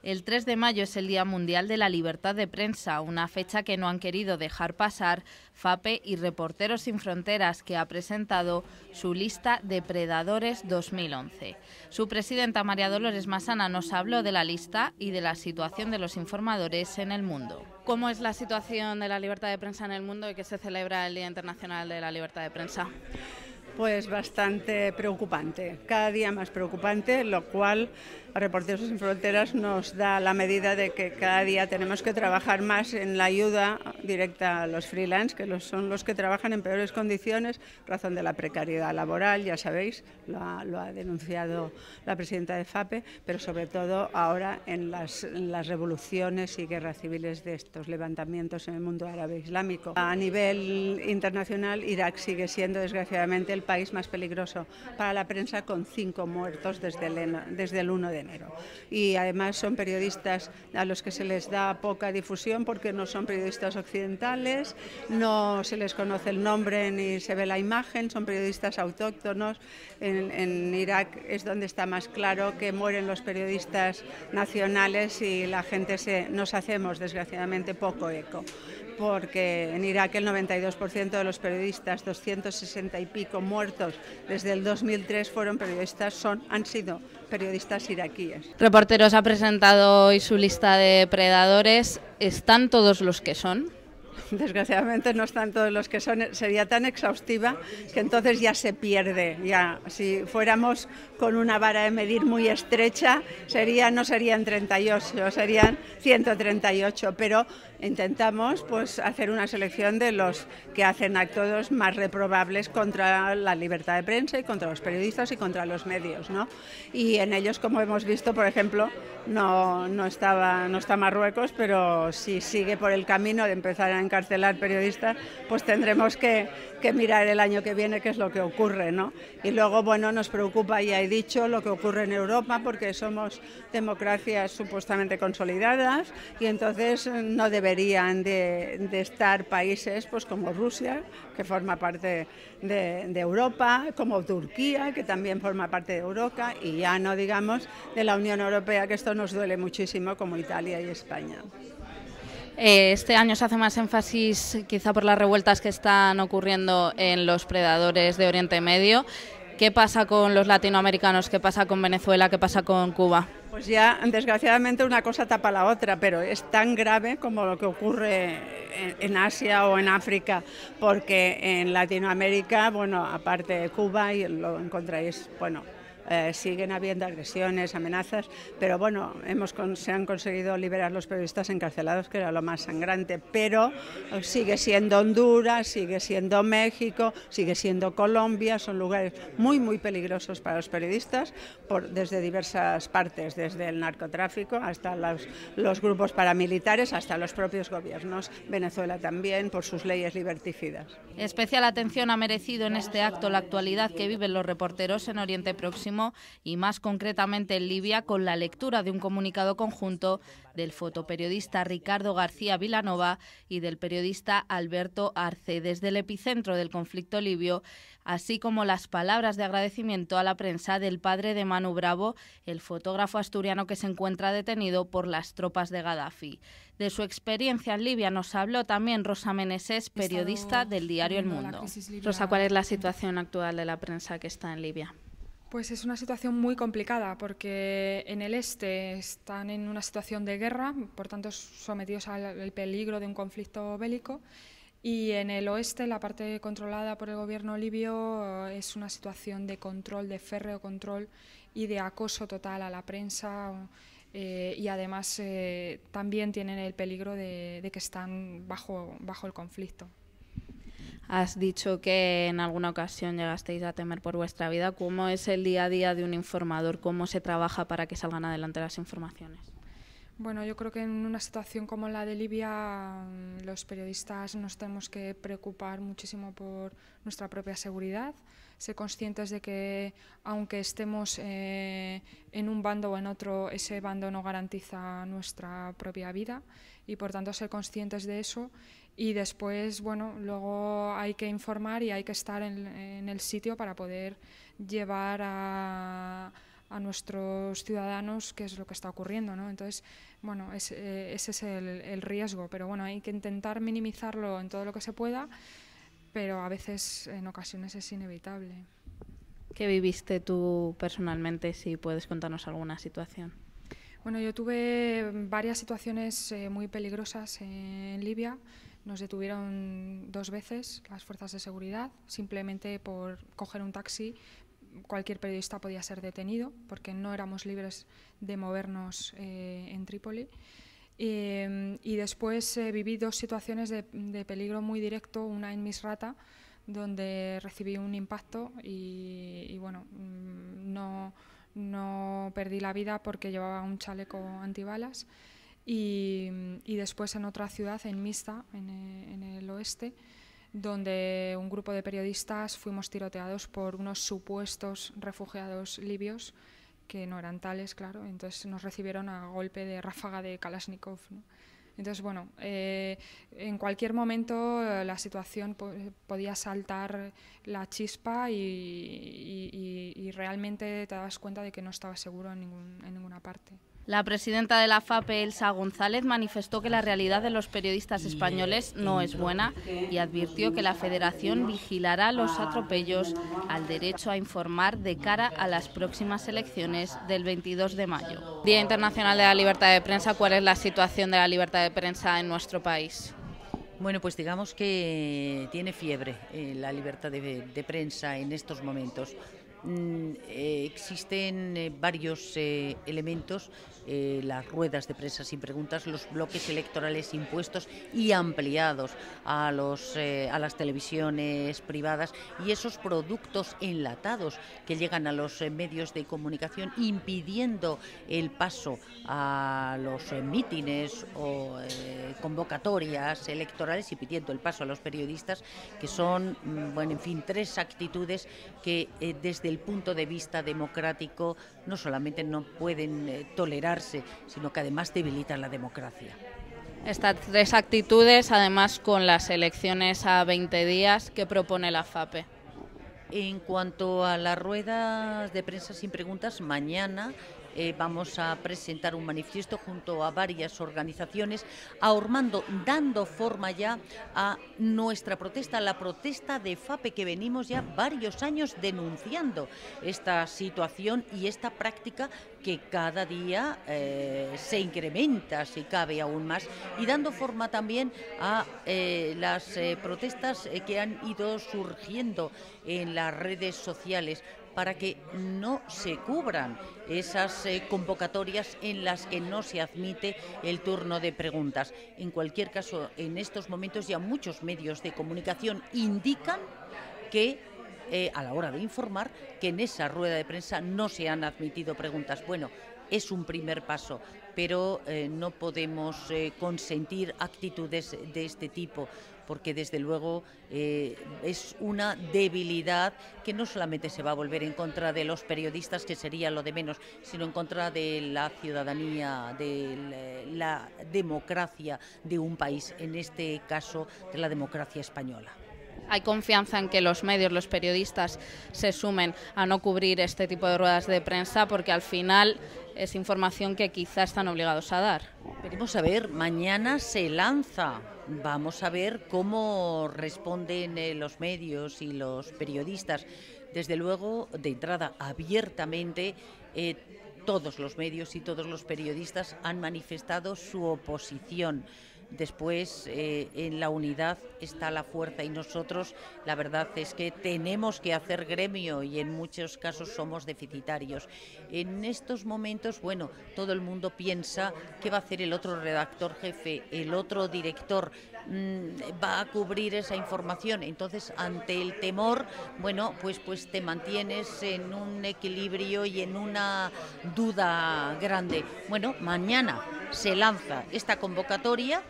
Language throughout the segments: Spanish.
El 3 de mayo es el Día Mundial de la Libertad de Prensa, una fecha que no han querido dejar pasar FAPE y Reporteros Sin Fronteras, que ha presentado su lista de Predadores 2011. Su presidenta, María Dolores Massana, nos habló de la lista y de la situación de los informadores en el mundo. ¿Cómo es la situación de la libertad de prensa en el mundo y que se celebra el Día Internacional de la Libertad de Prensa? Pues bastante preocupante, cada día más preocupante, lo cual a Reporteros Sin Fronteras nos da la medida de que cada día tenemos que trabajar más en la ayuda directa a los freelance, que son los que trabajan en peores condiciones, razón de la precariedad laboral, ya sabéis, lo ha denunciado la presidenta de FAPE, pero sobre todo ahora en las revoluciones y guerras civiles de estos levantamientos en el mundo árabe islámico. A nivel internacional, Irak sigue siendo desgraciadamente el país más peligroso para la prensa, con 5 muertos desde el 1 de enero. Y además son periodistas a los que se les da poca difusión porque no son periodistas occidentales, no se les conoce el nombre ni se ve la imagen, son periodistas autóctonos. En Irak es donde está más claro que mueren los periodistas nacionales y la gente nos hacemos desgraciadamente poco eco, porque en Irak el 92% de los periodistas, 260 y pico muertos desde el 2003, han sido periodistas iraquíes. Reporteros ha presentado hoy su lista de predadores. ¿Están todos los que son? Desgraciadamente no están todos los que son, sería tan exhaustiva que entonces ya se pierde. Ya, si fuéramos con una vara de medir muy estrecha, no serían 38, serían 138, pero intentamos pues hacer una selección de los que hacen actos más reprobables contra la libertad de prensa y contra los periodistas y contra los medios, ¿no? Y en ellos, como hemos visto, por ejemplo, no está Marruecos, pero si sigue por el camino de empezar a encarcelar periodistas, pues tendremos que mirar el año que viene qué es lo que ocurre, ¿no? Y luego, bueno, nos preocupa, ya he dicho, lo que ocurre en Europa, porque somos democracias supuestamente consolidadas y entonces no deberían de estar países pues como Rusia, que forma parte de Europa, como Turquía, que también forma parte de Europa, y ya no digamos de la Unión Europea, que esto nos duele muchísimo, como Italia y España. Este año se hace más énfasis quizá por las revueltas que están ocurriendo en los predadores de Oriente Medio. ¿Qué pasa con los latinoamericanos? ¿Qué pasa con Venezuela? ¿Qué pasa con Cuba? Pues ya, desgraciadamente, una cosa tapa la otra, pero es tan grave como lo que ocurre en Asia o en África, porque en Latinoamérica, bueno, aparte de Cuba, y lo encontráis, bueno, siguen habiendo agresiones, amenazas, pero bueno, se han conseguido liberar los periodistas encarcelados, que era lo más sangrante, pero sigue siendo Honduras, sigue siendo México, sigue siendo Colombia, son lugares muy, muy peligrosos para los periodistas desde diversas partes, desde el narcotráfico hasta los grupos paramilitares, hasta los propios gobiernos. Venezuela también, por sus leyes liberticidas. Especial atención ha merecido en este acto la actualidad que viven los reporteros en Oriente Próximo y más concretamente en Libia, con la lectura de un comunicado conjunto del fotoperiodista Ricardo García Vilanova y del periodista Alberto Arce desde el epicentro del conflicto libio, así como las palabras de agradecimiento a la prensa del padre de Manu Bravo, el fotógrafo asturiano que se encuentra detenido por las tropas de Gaddafi. De su experiencia en Libia nos habló también Rosa Meneses, periodista del diario El Mundo. Rosa, ¿cuál es la situación actual de la prensa que está en Libia? Pues es una situación muy complicada porque en el este están en una situación de guerra, por tanto sometidos al peligro de un conflicto bélico, y en el oeste, la parte controlada por el gobierno libio, es una situación de control, de férreo control y de acoso total a la prensa, y además también tienen el peligro de que están bajo el conflicto. Has dicho que en alguna ocasión llegasteis a temer por vuestra vida. ¿Cómo es el día a día de un informador? ¿Cómo se trabaja para que salgan adelante las informaciones? Bueno, yo creo que en una situación como la de Libia, los periodistas nos tenemos que preocupar muchísimo por nuestra propia seguridad, ser conscientes de que aunque estemos en un bando o en otro, ese bando no garantiza nuestra propia vida y por tanto ser conscientes de eso. Y después, bueno, luego hay que informar y hay que estar en el sitio para poder llevar a a nuestros ciudadanos qué es lo que está ocurriendo, ¿no? Entonces, bueno, ese es el riesgo, pero bueno, hay que intentar minimizarlo en todo lo que se pueda, pero a veces, en ocasiones, es inevitable. ¿Qué viviste tú personalmente, si puedes contarnos alguna situación? Bueno, yo tuve varias situaciones muy peligrosas en Libia. Nos detuvieron 2 veces las fuerzas de seguridad, simplemente por coger un taxi. Cualquier periodista podía ser detenido porque no éramos libres de movernos en Trípoli. Y después viví 2 situaciones de peligro muy directo, una en Misrata, donde recibí un impacto y bueno, no perdí la vida porque llevaba un chaleco antibalas. Y después en otra ciudad, en Mista, en el oeste, donde un grupo de periodistas fuimos tiroteados por unos supuestos refugiados libios, que no eran tales, claro, entonces nos recibieron a golpe de ráfaga de Kalashnikov, ¿no? Entonces, bueno, en cualquier momento la situación podía saltar la chispa y realmente te das cuenta de que no estaba seguro en ninguna parte. La presidenta de la FAPE, Elsa González, manifestó que la realidad de los periodistas españoles no es buena y advirtió que la Federación vigilará los atropellos al derecho a informar de cara a las próximas elecciones del 22 de mayo. Día Internacional de la Libertad de Prensa, ¿cuál es la situación de la libertad de prensa en nuestro país? Bueno, pues digamos que tiene fiebre la libertad de prensa en estos momentos. Existen varios elementos, las ruedas de prensa sin preguntas, los bloques electorales impuestos y ampliados a las televisiones privadas y esos productos enlatados que llegan a los medios de comunicación impidiendo el paso a los mítines o convocatorias electorales y pidiendo el paso a los periodistas, que son, bueno, en fin, 3 actitudes que desde el punto de vista democrático no solamente no pueden tolerarse, sino que además debilitan la democracia. Estas 3 actitudes, además con las elecciones a 20 días, ¿qué propone la FAPE? En cuanto a las ruedas de prensa sin preguntas, mañana vamos a presentar un manifiesto junto a varias organizaciones, dando forma ya a nuestra protesta, la protesta de FAPE, que venimos ya varios años denunciando esta situación y esta práctica que cada día se incrementa, si cabe aún más, y dando forma también a las protestas que han ido surgiendo en las redes sociales, para que no se cubran esas convocatorias en las que no se admite el turno de preguntas. En cualquier caso, en estos momentos ya muchos medios de comunicación indican que a la hora de informar, que en esa rueda de prensa no se han admitido preguntas. Bueno, es un primer paso, pero no podemos consentir actitudes de este tipo, porque desde luego es una debilidad que no solamente se va a volver en contra de los periodistas, que sería lo de menos, sino en contra de la ciudadanía, de la democracia de un país, en este caso de la democracia española. ¿Hay confianza en que los medios, los periodistas, se sumen a no cubrir este tipo de ruedas de prensa? Porque al final es información que quizá están obligados a dar. Veremos a ver, mañana se lanza. Vamos a ver cómo responden los medios y los periodistas. Desde luego, de entrada, abiertamente, todos los medios y todos los periodistas han manifestado su oposición. Después, en la unidad está la fuerza y nosotros, la verdad es que tenemos que hacer gremio y en muchos casos somos deficitarios. En estos momentos, bueno, todo el mundo piensa qué va a hacer el otro redactor jefe, el otro director, va a cubrir esa información. Entonces, ante el temor, bueno, pues te mantienes en un equilibrio y en una duda grande. Bueno, mañana se lanza esta convocatoria.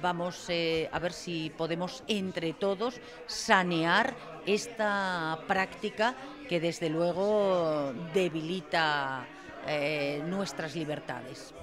Vamos a ver si podemos entre todos sanear esta práctica que desde luego debilita nuestras libertades.